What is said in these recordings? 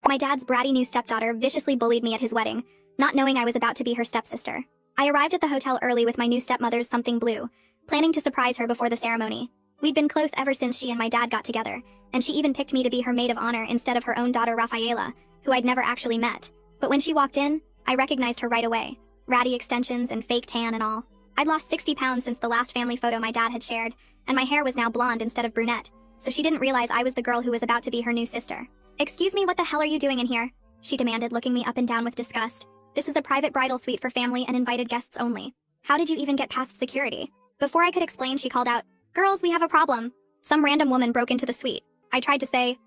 My dad's bratty new stepdaughter viciously bullied me at his wedding, not knowing I was about to be her stepsister. I arrived at the hotel early with my new stepmother's something blue, planning to surprise her before the ceremony. We'd been close ever since she and my dad got together, and she even picked me to be her maid of honor instead of her own daughter Rafaela, who I'd never actually met. But when she walked in, I recognized her right away. Ratty extensions and fake tan and all. I'd lost 60 pounds since the last family photo my dad had shared, and my hair was now blonde instead of brunette, so she didn't realize I was the girl who was about to be her new sister. "Excuse me, what the hell are you doing in here?" she demanded, looking me up and down with disgust. "This is a private bridal suite for family and invited guests only. How did you even get past security?" Before I could explain, she called out, "Girls, we have a problem. Some random woman broke into the suite." I tried to say,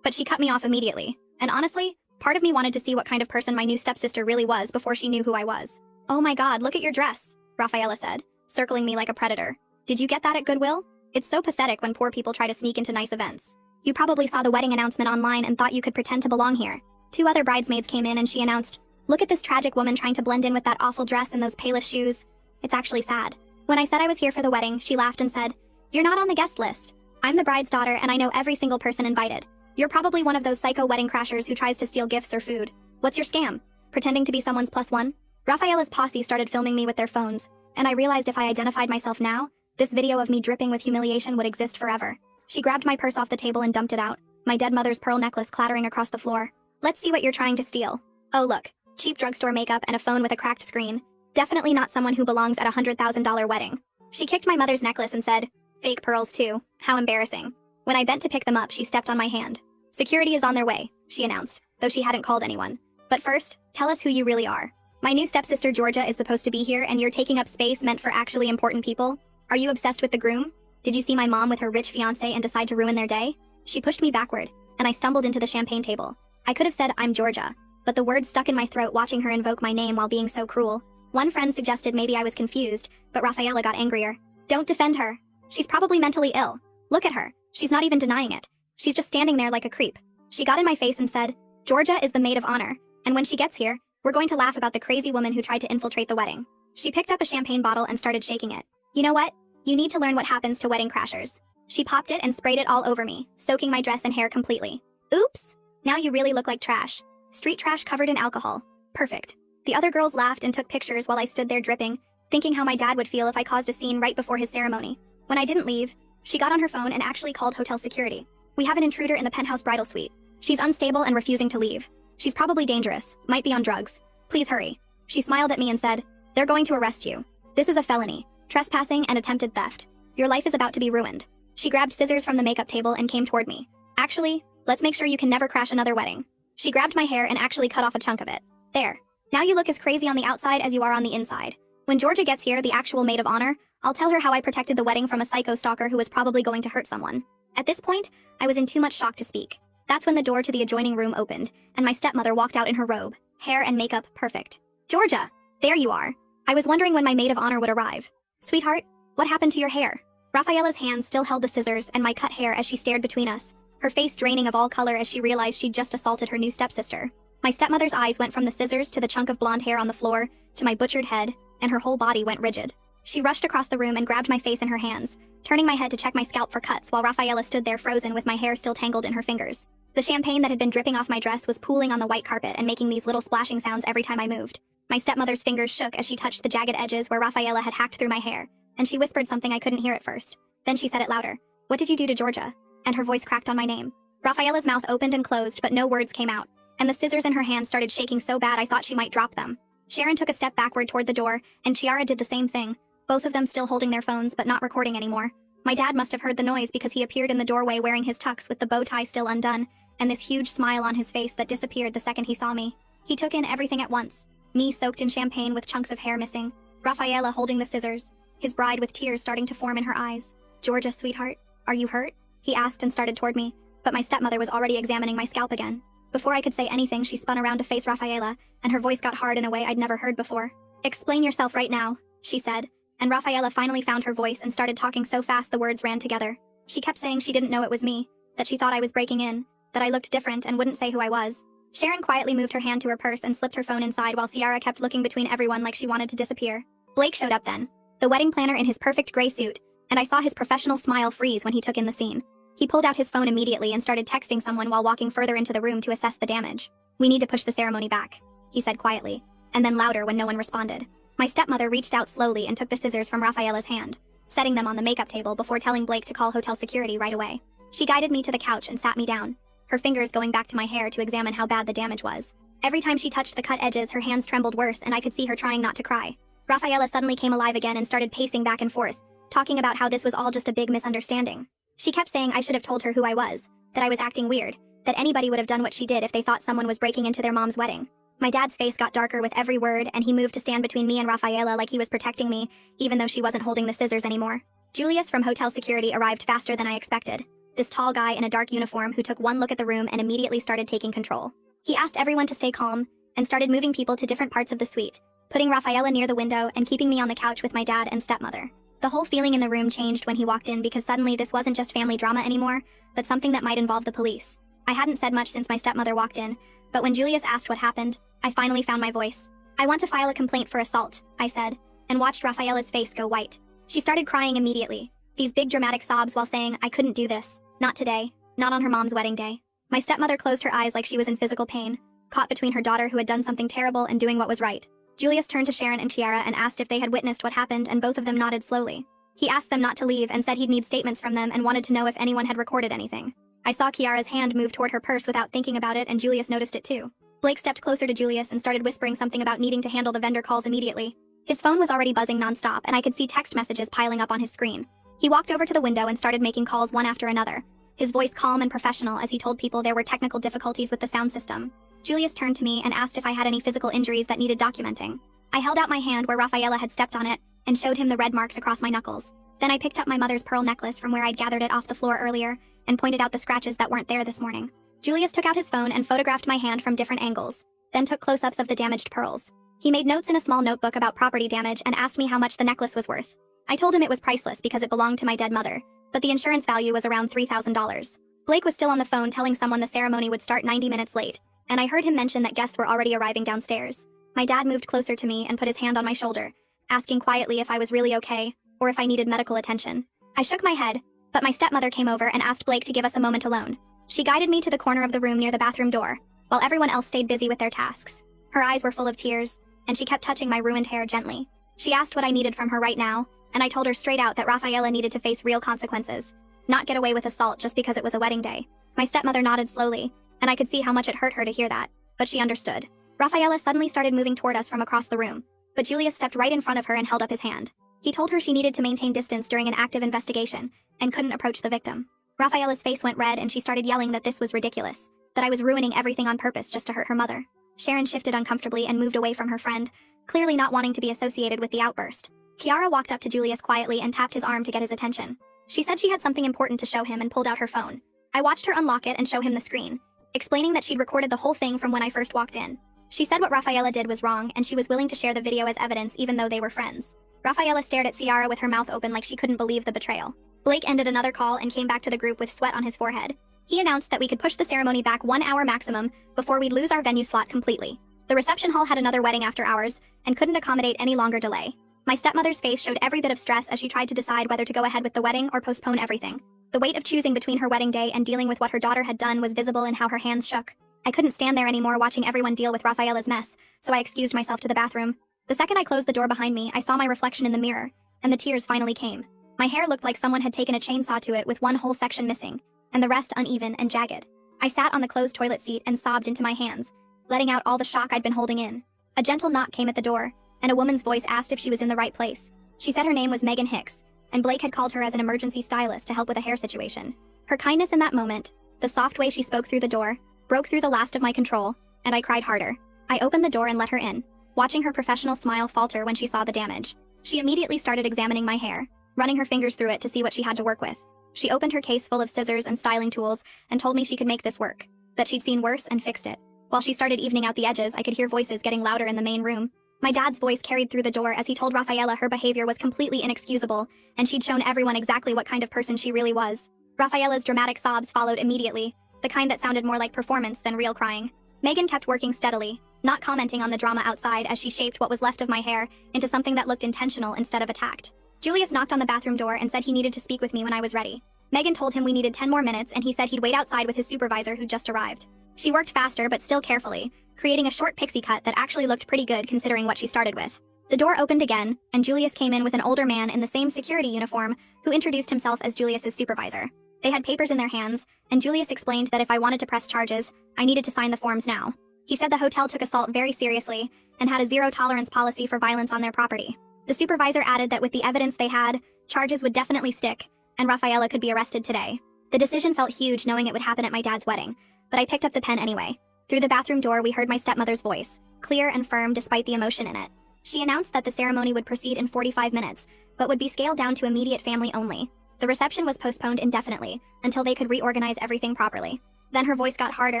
but she cut me off immediately. And honestly, part of me wanted to see what kind of person my new stepsister really was before she knew who I was. "Oh my god, look at your dress," Rafaela said, circling me like a predator. "Did you get that at Goodwill? It's so pathetic when poor people try to sneak into nice events. You probably saw the wedding announcement online and thought you could pretend to belong here." 2 other bridesmaids came in and she announced, "Look at this tragic woman trying to blend in with that awful dress and those payless shoes. It's actually sad." When I said I was here for the wedding, she laughed and said, "You're not on the guest list. I'm the bride's daughter and I know every single person invited. You're probably one of those psycho wedding crashers who tries to steal gifts or food. What's your scam? Pretending to be someone's plus one?" Rafaela's posse started filming me with their phones, and I realized if I identified myself now, this video of me dripping with humiliation would exist forever. She grabbed my purse off the table and dumped it out, my dead mother's pearl necklace clattering across the floor. "Let's see what you're trying to steal." "Oh look, cheap drugstore makeup and a phone with a cracked screen. Definitely not someone who belongs at a $100,000 wedding." She kicked my mother's necklace and said, "Fake pearls too. How embarrassing." When I bent to pick them up, she stepped on my hand. "Security is on their way," she announced, though she hadn't called anyone. "But first, tell us who you really are. My new stepsister Georgia is supposed to be here and you're taking up space meant for actually important people? Are you obsessed with the groom? Did you see my mom with her rich fiancé and decide to ruin their day?" She pushed me backward, and I stumbled into the champagne table. I could have said, "I'm Georgia," but the words stuck in my throat watching her invoke my name while being so cruel. One friend suggested maybe I was confused, but Rafaela got angrier. "Don't defend her. She's probably mentally ill. Look at her. She's not even denying it. She's just standing there like a creep." She got in my face and said, "Georgia is the maid of honor, and when she gets here, we're going to laugh about the crazy woman who tried to infiltrate the wedding." She picked up a champagne bottle and started shaking it. "You know what? You need to learn what happens to wedding crashers." She popped it and sprayed it all over me, soaking my dress and hair completely. "Oops! Now you really look like trash. Street trash covered in alcohol. Perfect." The other girls laughed and took pictures while I stood there dripping, thinking how my dad would feel if I caused a scene right before his ceremony. When I didn't leave, she got on her phone and actually called hotel security. "We have an intruder in the penthouse bridal suite. She's unstable and refusing to leave. She's probably dangerous, might be on drugs. Please hurry." She smiled at me and said, "They're going to arrest you. This is a felony, trespassing and attempted theft. Your life is about to be ruined." She grabbed scissors from the makeup table and came toward me. "Actually, let's make sure you can never crash another wedding." She grabbed my hair and actually cut off a chunk of it. "There. Now you look as crazy on the outside as you are on the inside. When Georgia gets here, the actual maid of honor, I'll tell her how I protected the wedding from a psycho stalker who was probably going to hurt someone." At this point, I was in too much shock to speak. That's when the door to the adjoining room opened, and my stepmother walked out in her robe, hair and makeup perfect. "Georgia, there you are. I was wondering when my maid of honor would arrive. Sweetheart, what happened to your hair?" Rafaela's hands still held the scissors and my cut hair as she stared between us, her face draining of all color as she realized she'd just assaulted her new stepsister. My stepmother's eyes went from the scissors to the chunk of blonde hair on the floor, to my butchered head, and her whole body went rigid. She rushed across the room and grabbed my face in her hands, turning my head to check my scalp for cuts while Rafaela stood there frozen with my hair still tangled in her fingers. The champagne that had been dripping off my dress was pooling on the white carpet and making these little splashing sounds every time I moved. My stepmother's fingers shook as she touched the jagged edges where Rafaela had hacked through my hair, and she whispered something I couldn't hear at first. Then she said it louder. "What did you do to Georgia?" And her voice cracked on my name. Rafaela's mouth opened and closed, but no words came out, and the scissors in her hand started shaking so bad I thought she might drop them. Sharon took a step backward toward the door, and Chiara did the same thing, both of them still holding their phones but not recording anymore. My dad must have heard the noise because he appeared in the doorway wearing his tux with the bow tie still undone, and this huge smile on his face that disappeared the second he saw me. He took in everything at once. Me soaked in champagne with chunks of hair missing, Rafaela holding the scissors, his bride with tears starting to form in her eyes. "Georgia, sweetheart, are you hurt?" he asked and started toward me, but my stepmother was already examining my scalp again. Before I could say anything, she spun around to face Rafaela, and her voice got hard in a way I'd never heard before. "Explain yourself right now," she said, and Rafaela finally found her voice and started talking so fast the words ran together. She kept saying she didn't know it was me, that she thought I was breaking in, that I looked different and wouldn't say who I was. Sharon quietly moved her hand to her purse and slipped her phone inside while Ciara kept looking between everyone like she wanted to disappear. Blake showed up then, the wedding planner in his perfect gray suit, and I saw his professional smile freeze when he took in the scene. He pulled out his phone immediately and started texting someone while walking further into the room to assess the damage. "We need to push the ceremony back," he said quietly, and then louder when no one responded. My stepmother reached out slowly and took the scissors from Rafaela's hand, setting them on the makeup table before telling Blake to call hotel security right away. She guided me to the couch and sat me down, her fingers going back to my hair to examine how bad the damage was. Every time she touched the cut edges, her hands trembled worse and I could see her trying not to cry. Rafaela suddenly came alive again and started pacing back and forth, talking about how this was all just a big misunderstanding. She kept saying I should have told her who I was, that I was acting weird, that anybody would have done what she did if they thought someone was breaking into their mom's wedding. My dad's face got darker with every word, and he moved to stand between me and Rafaela like he was protecting me, even though she wasn't holding the scissors anymore. Julius from hotel security arrived faster than I expected. This tall guy in a dark uniform who took one look at the room and immediately started taking control. He asked everyone to stay calm, and started moving people to different parts of the suite, putting Rafaela near the window and keeping me on the couch with my dad and stepmother. The whole feeling in the room changed when he walked in because suddenly this wasn't just family drama anymore, but something that might involve the police. I hadn't said much since my stepmother walked in, but when Julius asked what happened, I finally found my voice. "I want to file a complaint for assault," I said, and watched Rafaela's face go white. She started crying immediately, these big dramatic sobs while saying, "I couldn't do this. Not today. Not on her mom's wedding day." My stepmother closed her eyes like she was in physical pain, caught between her daughter who had done something terrible and doing what was right. Julius turned to Sharon and Chiara and asked if they had witnessed what happened, and both of them nodded slowly. He asked them not to leave and said he'd need statements from them and wanted to know if anyone had recorded anything. I saw Chiara's hand move toward her purse without thinking about it, and Julius noticed it too. Blake stepped closer to Julius and started whispering something about needing to handle the vendor calls immediately. His phone was already buzzing nonstop, and I could see text messages piling up on his screen. He walked over to the window and started making calls one after another, his voice calm and professional as he told people there were technical difficulties with the sound system. Julius turned to me and asked if I had any physical injuries that needed documenting. I held out my hand where Rafaela had stepped on it and showed him the red marks across my knuckles. Then I picked up my mother's pearl necklace from where I'd gathered it off the floor earlier and pointed out the scratches that weren't there this morning. Julius took out his phone and photographed my hand from different angles, then took close-ups of the damaged pearls. He made notes in a small notebook about property damage and asked me how much the necklace was worth. I told him it was priceless because it belonged to my dead mother, but the insurance value was around $3,000. Blake was still on the phone telling someone the ceremony would start 90 minutes late, and I heard him mention that guests were already arriving downstairs. My dad moved closer to me and put his hand on my shoulder, asking quietly if I was really okay or if I needed medical attention. I shook my head, but my stepmother came over and asked Blake to give us a moment alone. She guided me to the corner of the room near the bathroom door, while everyone else stayed busy with their tasks. Her eyes were full of tears, and she kept touching my ruined hair gently. She asked what I needed from her right now, and I told her straight out that Rafaela needed to face real consequences, not get away with assault just because it was a wedding day. My stepmother nodded slowly, and I could see how much it hurt her to hear that, but she understood. Rafaela suddenly started moving toward us from across the room, but Julius stepped right in front of her and held up his hand. He told her she needed to maintain distance during an active investigation and couldn't approach the victim. Rafaela's face went red and she started yelling that this was ridiculous, that I was ruining everything on purpose just to hurt her mother. Sharon shifted uncomfortably and moved away from her friend, clearly not wanting to be associated with the outburst. Chiara walked up to Julius quietly and tapped his arm to get his attention. She said she had something important to show him and pulled out her phone. I watched her unlock it and show him the screen, explaining that she'd recorded the whole thing from when I first walked in. She said what Rafaela did was wrong and she was willing to share the video as evidence even though they were friends. Rafaela stared at Chiara with her mouth open like she couldn't believe the betrayal. Blake ended another call and came back to the group with sweat on his forehead. He announced that we could push the ceremony back 1 hour maximum before we'd lose our venue slot completely. The reception hall had another wedding after hours and couldn't accommodate any longer delay. My stepmother's face showed every bit of stress as she tried to decide whether to go ahead with the wedding or postpone everything. The weight of choosing between her wedding day and dealing with what her daughter had done was visible in how her hands shook. I couldn't stand there anymore watching everyone deal with Rafaela's mess, so I excused myself to the bathroom. The second I closed the door behind me, I saw my reflection in the mirror, and the tears finally came. My hair looked like someone had taken a chainsaw to it with one whole section missing, and the rest uneven and jagged. I sat on the closed toilet seat and sobbed into my hands, letting out all the shock I'd been holding in. A gentle knock came at the door, and a woman's voice asked if she was in the right place. She said her name was Megan Hicks, and Blake had called her as an emergency stylist to help with a hair situation. Her kindness in that moment, the soft way she spoke through the door, broke through the last of my control, and I cried harder. I opened the door and let her in, watching her professional smile falter when she saw the damage. She immediately started examining my hair, running her fingers through it to see what she had to work with. She opened her case full of scissors and styling tools and told me she could make this work, that she'd seen worse and fixed it. While she started evening out the edges, I could hear voices getting louder in the main room. My dad's voice carried through the door as he told Rafaela her behavior was completely inexcusable, and she'd shown everyone exactly what kind of person she really was. Rafaela's dramatic sobs followed immediately, the kind that sounded more like performance than real crying. Megan kept working steadily, not commenting on the drama outside as she shaped what was left of my hair into something that looked intentional instead of attacked. Julius knocked on the bathroom door and said he needed to speak with me when I was ready. Megan told him we needed 10 more minutes and he said he'd wait outside with his supervisor who just arrived. She worked faster but still carefully, creating a short pixie cut that actually looked pretty good considering what she started with. The door opened again, and Julius came in with an older man in the same security uniform who introduced himself as Julius's supervisor. They had papers in their hands, and Julius explained that if I wanted to press charges, I needed to sign the forms now. He said the hotel took assault very seriously and had a zero-tolerance policy for violence on their property. The supervisor added that with the evidence they had, charges would definitely stick, and Rafaela could be arrested today. The decision felt huge knowing it would happen at my dad's wedding, but I picked up the pen anyway. Through the bathroom door we heard my stepmother's voice, clear and firm despite the emotion in it. She announced that the ceremony would proceed in 45 minutes, but would be scaled down to immediate family only. The reception was postponed indefinitely, until they could reorganize everything properly. Then her voice got harder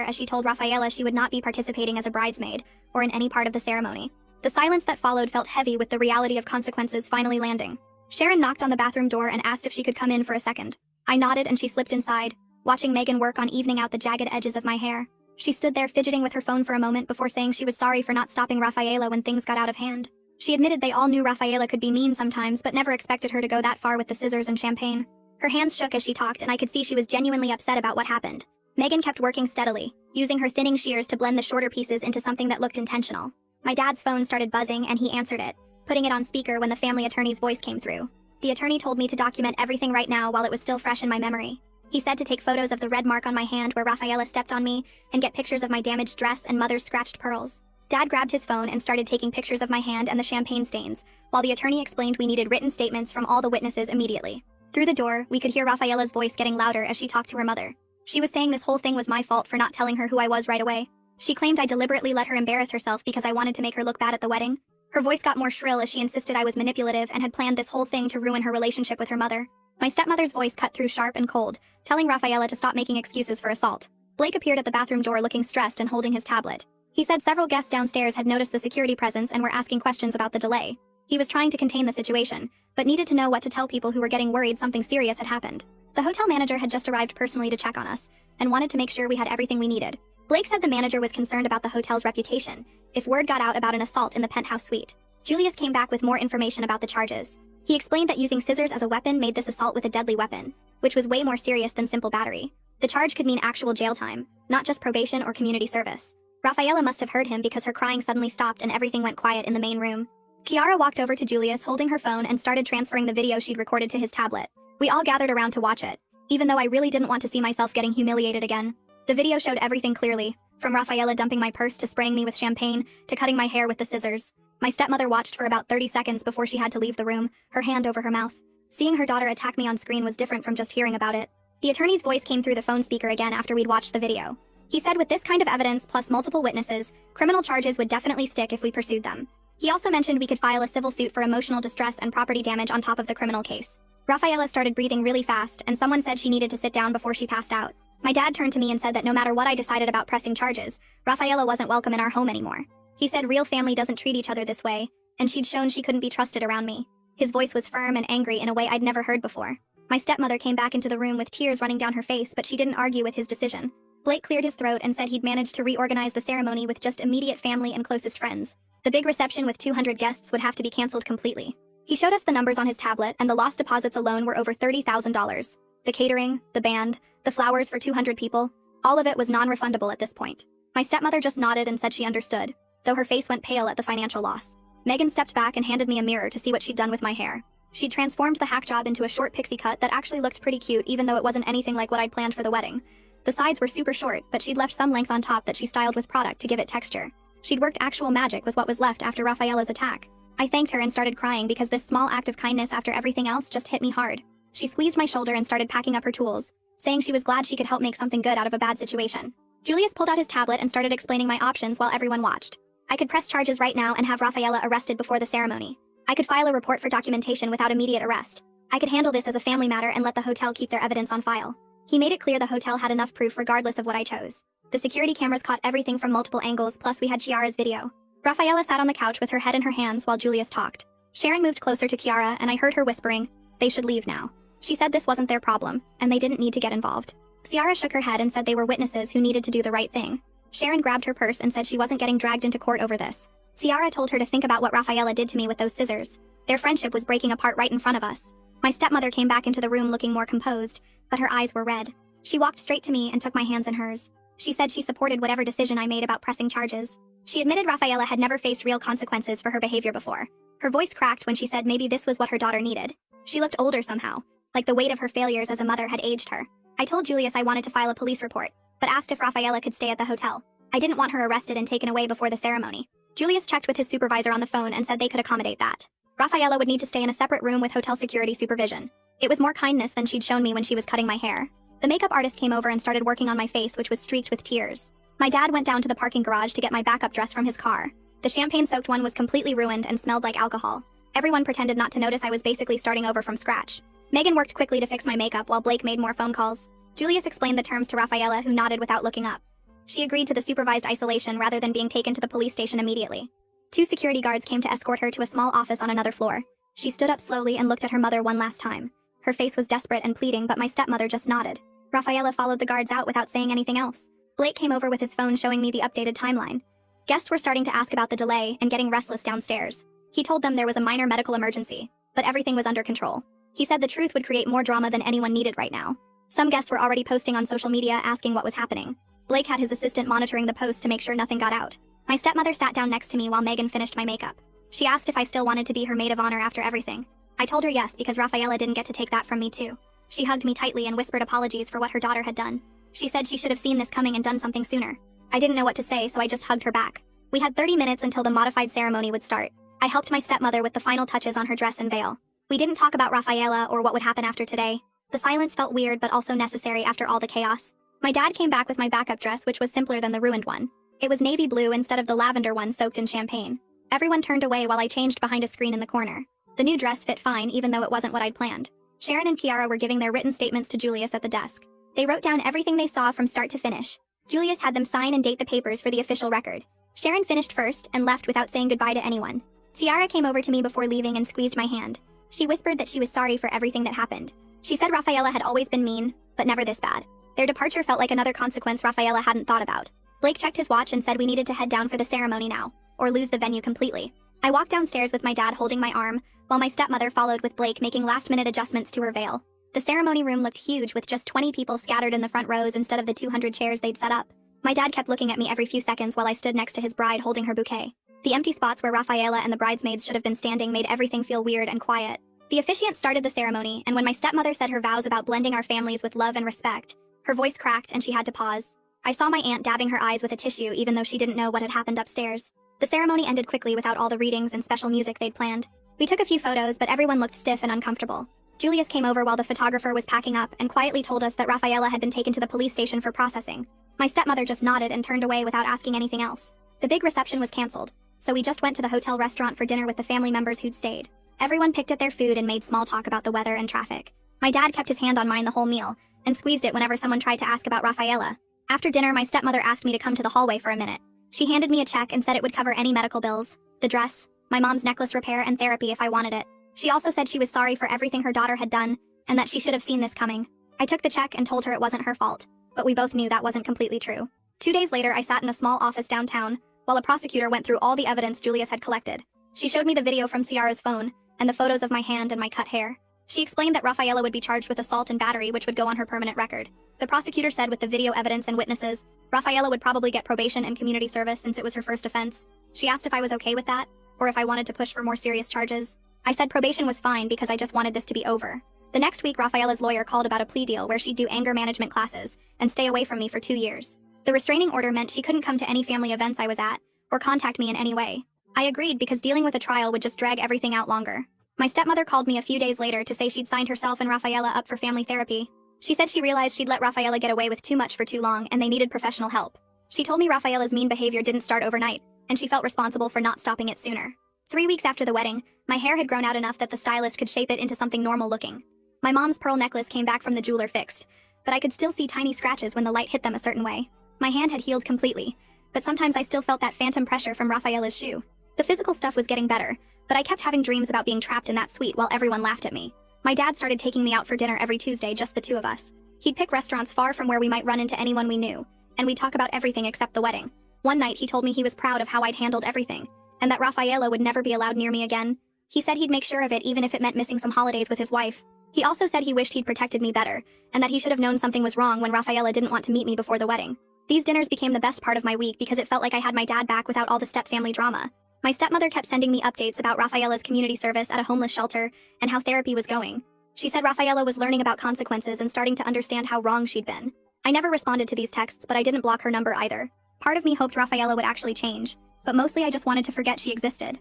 as she told Rafaela she would not be participating as a bridesmaid, or in any part of the ceremony. The silence that followed felt heavy with the reality of consequences finally landing. Sharon knocked on the bathroom door and asked if she could come in for a second. I nodded and she slipped inside, watching Megan work on evening out the jagged edges of my hair. She stood there fidgeting with her phone for a moment before saying she was sorry for not stopping Rafaela when things got out of hand. She admitted they all knew Rafaela could be mean sometimes but never expected her to go that far with the scissors and champagne. Her hands shook as she talked and I could see she was genuinely upset about what happened. Megan kept working steadily, using her thinning shears to blend the shorter pieces into something that looked intentional. My dad's phone started buzzing and he answered it, putting it on speaker when the family attorney's voice came through. The attorney told me to document everything right now while it was still fresh in my memory. He said to take photos of the red mark on my hand where Rafaela stepped on me and get pictures of my damaged dress and mother's scratched pearls. Dad grabbed his phone and started taking pictures of my hand and the champagne stains, while the attorney explained we needed written statements from all the witnesses immediately. Through the door, we could hear Rafaela's voice getting louder as she talked to her mother. She was saying this whole thing was my fault for not telling her who I was right away. She claimed I deliberately let her embarrass herself because I wanted to make her look bad at the wedding. Her voice got more shrill as she insisted I was manipulative and had planned this whole thing to ruin her relationship with her mother. My stepmother's voice cut through sharp and cold, telling Rafaela to stop making excuses for assault. Blake appeared at the bathroom door looking stressed and holding his tablet. He said several guests downstairs had noticed the security presence and were asking questions about the delay. He was trying to contain the situation, but needed to know what to tell people who were getting worried something serious had happened. The hotel manager had just arrived personally to check on us, and wanted to make sure we had everything we needed. Blake said the manager was concerned about the hotel's reputation if word got out about an assault in the penthouse suite. Julius came back with more information about the charges. He explained that using scissors as a weapon made this assault with a deadly weapon, which was way more serious than simple battery. The charge could mean actual jail time, not just probation or community service. Rafaela must have heard him because her crying suddenly stopped and everything went quiet in the main room. Kiara walked over to Julius holding her phone and started transferring the video she'd recorded to his tablet. We all gathered around to watch it, even though I really didn't want to see myself getting humiliated again. The video showed everything clearly, from Rafaela dumping my purse to spraying me with champagne to cutting my hair with the scissors. My stepmother watched for about 30 seconds before she had to leave the room, her hand over her mouth. Seeing her daughter attack me on screen was different from just hearing about it. The attorney's voice came through the phone speaker again after we'd watched the video. He said with this kind of evidence plus multiple witnesses, criminal charges would definitely stick if we pursued them. He also mentioned we could file a civil suit for emotional distress and property damage on top of the criminal case. Rafaela started breathing really fast, and someone said she needed to sit down before she passed out. My dad turned to me and said that no matter what I decided about pressing charges, Rafaela wasn't welcome in our home anymore. He said real family doesn't treat each other this way, and she'd shown she couldn't be trusted around me. His voice was firm and angry in a way I'd never heard before. My stepmother came back into the room with tears running down her face, but she didn't argue with his decision. Blake cleared his throat and said he'd managed to reorganize the ceremony with just immediate family and closest friends. The big reception with 200 guests would have to be canceled completely. He showed us the numbers on his tablet, and the lost deposits alone were over $30,000. The catering, the band, the flowers for 200 people, all of it was non-refundable at this point. My stepmother just nodded and said she understood, though her face went pale at the financial loss. Megan stepped back and handed me a mirror to see what she'd done with my hair. She'd transformed the hack job into a short pixie cut that actually looked pretty cute even though it wasn't anything like what I'd planned for the wedding. The sides were super short, but she'd left some length on top that she styled with product to give it texture. She'd worked actual magic with what was left after Rafaela's attack. I thanked her and started crying because this small act of kindness after everything else just hit me hard. She squeezed my shoulder and started packing up her tools, saying she was glad she could help make something good out of a bad situation. Julius pulled out his tablet and started explaining my options while everyone watched. I could press charges right now and have Rafaela arrested before the ceremony. I could file a report for documentation without immediate arrest. I could handle this as a family matter and let the hotel keep their evidence on file. He made it clear the hotel had enough proof regardless of what I chose. The security cameras caught everything from multiple angles, plus we had Chiara's video. Rafaela sat on the couch with her head in her hands while Julius talked. Sharon moved closer to Chiara and I heard her whispering, "They should leave now." She said this wasn't their problem, and they didn't need to get involved. Chiara shook her head and said they were witnesses who needed to do the right thing. Sharon grabbed her purse and said she wasn't getting dragged into court over this. Chiara told her to think about what Rafaela did to me with those scissors. Their friendship was breaking apart right in front of us. My stepmother came back into the room looking more composed, but her eyes were red. She walked straight to me and took my hands in hers. She said she supported whatever decision I made about pressing charges. She admitted Rafaela had never faced real consequences for her behavior before. Her voice cracked when she said maybe this was what her daughter needed. She looked older somehow, like the weight of her failures as a mother had aged her. I told Julius I wanted to file a police report, but asked if Rafaela could stay at the hotel. I didn't want her arrested and taken away before the ceremony. Julius checked with his supervisor on the phone and said they could accommodate that. Rafaela would need to stay in a separate room with hotel security supervision. It was more kindness than she'd shown me when she was cutting my hair. The makeup artist came over and started working on my face, which was streaked with tears. My dad went down to the parking garage to get my backup dress from his car. The champagne-soaked one was completely ruined and smelled like alcohol. Everyone pretended not to notice I was basically starting over from scratch. Megan worked quickly to fix my makeup while Blake made more phone calls. Julius explained the terms to Rafaela, who nodded without looking up. She agreed to the supervised isolation rather than being taken to the police station immediately. 2 security guards came to escort her to a small office on another floor. She stood up slowly and looked at her mother one last time. Her face was desperate and pleading, but my stepmother just nodded. Rafaela followed the guards out without saying anything else. Blake came over with his phone showing me the updated timeline. Guests were starting to ask about the delay and getting restless downstairs. He told them there was a minor medical emergency, but everything was under control. He said the truth would create more drama than anyone needed right now. Some guests were already posting on social media asking what was happening. Blake had his assistant monitoring the post to make sure nothing got out. My stepmother sat down next to me while Megan finished my makeup. She asked if I still wanted to be her maid of honor after everything. I told her yes, because Rafaela didn't get to take that from me too. She hugged me tightly and whispered apologies for what her daughter had done. She said she should have seen this coming and done something sooner. I didn't know what to say, so I just hugged her back. We had 30 minutes until the modified ceremony would start. I helped my stepmother with the final touches on her dress and veil. We didn't talk about Rafaela or what would happen after today. The silence felt weird but also necessary after all the chaos. My dad came back with my backup dress, which was simpler than the ruined one. It was navy blue instead of the lavender one soaked in champagne. Everyone turned away while I changed behind a screen in the corner. The new dress fit fine even though it wasn't what I'd planned. Sharon and Kiara were giving their written statements to Julius at the desk. They wrote down everything they saw from start to finish. Julius had them sign and date the papers for the official record. Sharon finished first and left without saying goodbye to anyone. Tiara came over to me before leaving and squeezed my hand. She whispered that she was sorry for everything that happened. She said Rafaela had always been mean, but never this bad. Their departure felt like another consequence Rafaela hadn't thought about. Blake checked his watch and said we needed to head down for the ceremony now, or lose the venue completely. I walked downstairs with my dad holding my arm, while my stepmother followed with Blake making last-minute adjustments to her veil. The ceremony room looked huge with just 20 people scattered in the front rows instead of the 200 chairs they'd set up. My dad kept looking at me every few seconds while I stood next to his bride holding her bouquet. The empty spots where Rafaela and the bridesmaids should have been standing made everything feel weird and quiet. The officiant started the ceremony, and when my stepmother said her vows about blending our families with love and respect, her voice cracked and she had to pause. I saw my aunt dabbing her eyes with a tissue even though she didn't know what had happened upstairs. The ceremony ended quickly without all the readings and special music they'd planned. We took a few photos, but everyone looked stiff and uncomfortable. Julius came over while the photographer was packing up and quietly told us that Rafaela had been taken to the police station for processing. My stepmother just nodded and turned away without asking anything else. The big reception was canceled, so we just went to the hotel restaurant for dinner with the family members who'd stayed. Everyone picked at their food and made small talk about the weather and traffic. My dad kept his hand on mine the whole meal, and squeezed it whenever someone tried to ask about Rafaela. After dinner, my stepmother asked me to come to the hallway for a minute. She handed me a check and said it would cover any medical bills, the dress, my mom's necklace repair, and therapy if I wanted it. She also said she was sorry for everything her daughter had done, and that she should have seen this coming. I took the check and told her it wasn't her fault, but we both knew that wasn't completely true. 2 days later, I sat in a small office downtown, while a prosecutor went through all the evidence Julius had collected. She showed me the video from Ciara's phone, and the photos of my hand and my cut hair. She explained that Rafaela would be charged with assault and battery, which would go on her permanent record. The prosecutor said with the video evidence and witnesses, Rafaela would probably get probation and community service since it was her first offense. She asked if I was okay with that, or if I wanted to push for more serious charges. I said probation was fine because I just wanted this to be over. The next week, Rafaela's lawyer called about a plea deal where she'd do anger management classes and stay away from me for 2 years. The restraining order meant she couldn't come to any family events I was at, or contact me in any way. I agreed because dealing with a trial would just drag everything out longer. My stepmother called me a few days later to say she'd signed herself and Rafaela up for family therapy. She said she realized she'd let Rafaela get away with too much for too long and they needed professional help. She told me Rafaela's mean behavior didn't start overnight, and she felt responsible for not stopping it sooner. 3 weeks after the wedding, my hair had grown out enough that the stylist could shape it into something normal looking. My mom's pearl necklace came back from the jeweler fixed, but I could still see tiny scratches when the light hit them a certain way. My hand had healed completely, but sometimes I still felt that phantom pressure from Rafaela's shoe. The physical stuff was getting better, but I kept having dreams about being trapped in that suite while everyone laughed at me. My dad started taking me out for dinner every Tuesday, just the two of us. He'd pick restaurants far from where we might run into anyone we knew, and we'd talk about everything except the wedding. One night he told me he was proud of how I'd handled everything, and that Rafaela would never be allowed near me again. He said he'd make sure of it even if it meant missing some holidays with his wife. He also said he wished he'd protected me better, and that he should have known something was wrong when Rafaela didn't want to meet me before the wedding. These dinners became the best part of my week because it felt like I had my dad back without all the step-family drama. My stepmother kept sending me updates about Rafaela's community service at a homeless shelter and how therapy was going. She said Rafaela was learning about consequences and starting to understand how wrong she'd been. I never responded to these texts, but I didn't block her number either. Part of me hoped Rafaela would actually change, but mostly I just wanted to forget she existed.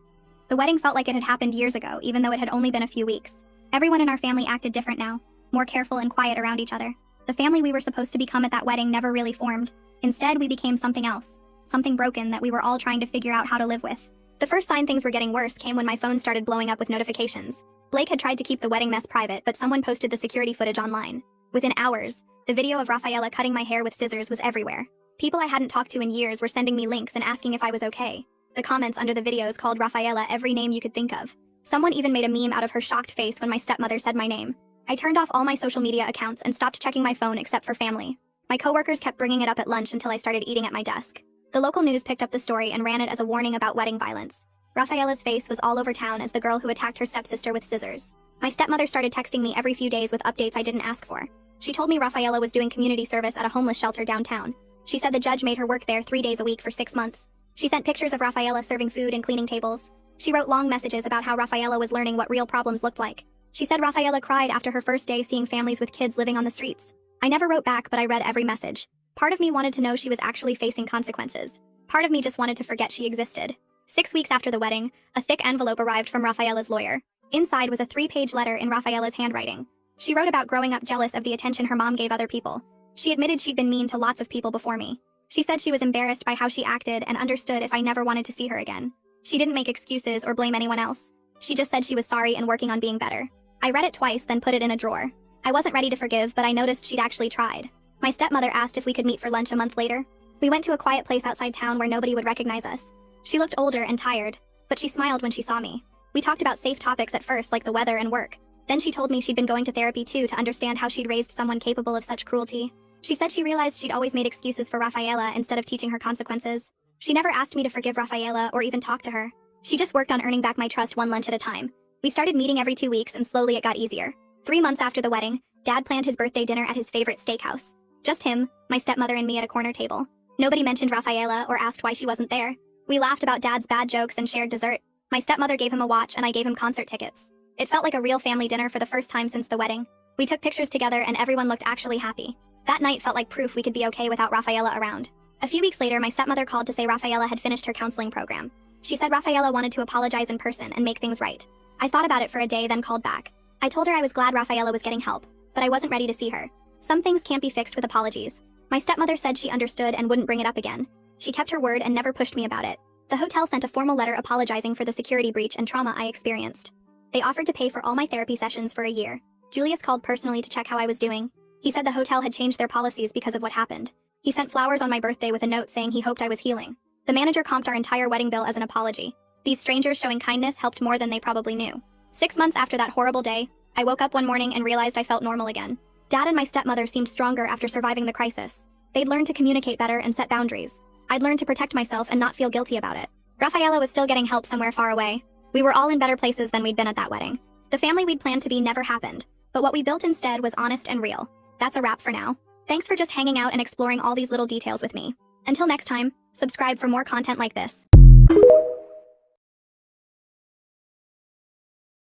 The wedding felt like it had happened years ago, even though it had only been a few weeks. Everyone in our family acted different now, more careful and quiet around each other. The family we were supposed to become at that wedding never really formed. Instead, we became something else. Something broken that we were all trying to figure out how to live with. The first sign things were getting worse came when my phone started blowing up with notifications. Blake had tried to keep the wedding mess private, but someone posted the security footage online. Within hours, the video of Rafaela cutting my hair with scissors was everywhere. People I hadn't talked to in years were sending me links and asking if I was okay. The comments under the videos called Rafaela every name you could think of. Someone even made a meme out of her shocked face when my stepmother said my name. I turned off all my social media accounts and stopped checking my phone except for family. My coworkers kept bringing it up at lunch until I started eating at my desk. The local news picked up the story and ran it as a warning about wedding violence. Rafaela's face was all over town as the girl who attacked her stepsister with scissors. My stepmother started texting me every few days with updates I didn't ask for. She told me Rafaela was doing community service at a homeless shelter downtown. She said the judge made her work there 3 days a week for 6 months. She sent pictures of Rafaela serving food and cleaning tables. She wrote long messages about how Rafaela was learning what real problems looked like. She said Rafaela cried after her first day seeing families with kids living on the streets. I never wrote back, but I read every message. Part of me wanted to know she was actually facing consequences. Part of me just wanted to forget she existed. 6 weeks after the wedding, a thick envelope arrived from Rafaela's lawyer. Inside was a 3-page letter in Rafaela's handwriting. She wrote about growing up jealous of the attention her mom gave other people. She admitted she'd been mean to lots of people before me. She said she was embarrassed by how she acted and understood if I never wanted to see her again. She didn't make excuses or blame anyone else. She just said she was sorry and working on being better. I read it twice, then put it in a drawer. I wasn't ready to forgive, but I noticed she'd actually tried. My stepmother asked if we could meet for lunch a month later. We went to a quiet place outside town where nobody would recognize us. She looked older and tired, but she smiled when she saw me. We talked about safe topics at first, like the weather and work. Then she told me she'd been going to therapy too to understand how she'd raised someone capable of such cruelty. She said she realized she'd always made excuses for Rafaela instead of teaching her consequences. She never asked me to forgive Rafaela or even talk to her. She just worked on earning back my trust one lunch at a time. We started meeting every 2 weeks and slowly it got easier. 3 months after the wedding, Dad planned his birthday dinner at his favorite steakhouse. Just him, my stepmother and me at a corner table. Nobody mentioned Rafaela or asked why she wasn't there. We laughed about Dad's bad jokes and shared dessert. My stepmother gave him a watch and I gave him concert tickets. It felt like a real family dinner for the first time since the wedding. We took pictures together and everyone looked actually happy. That night felt like proof we could be okay without Rafaela around. A few weeks later, my stepmother called to say Rafaela had finished her counseling program. She said Rafaela wanted to apologize in person and make things right. I thought about it for a day, then called back. I told her I was glad Rafaela was getting help, but I wasn't ready to see her. Some things can't be fixed with apologies. My stepmother said she understood and wouldn't bring it up again. She kept her word and never pushed me about it. The hotel sent a formal letter apologizing for the security breach and trauma I experienced. They offered to pay for all my therapy sessions for a year. Julius called personally to check how I was doing. He said the hotel had changed their policies because of what happened. He sent flowers on my birthday with a note saying he hoped I was healing. The manager comped our entire wedding bill as an apology. These strangers showing kindness helped more than they probably knew. 6 months after that horrible day, I woke up one morning and realized I felt normal again. Dad and my stepmother seemed stronger after surviving the crisis. They'd learned to communicate better and set boundaries. I'd learned to protect myself and not feel guilty about it. Rafaela was still getting help somewhere far away. We were all in better places than we'd been at that wedding. The family we'd planned to be never happened, but what we built instead was honest and real. That's a wrap for now. Thanks for just hanging out and exploring all these little details with me. Until next time, subscribe for more content like this.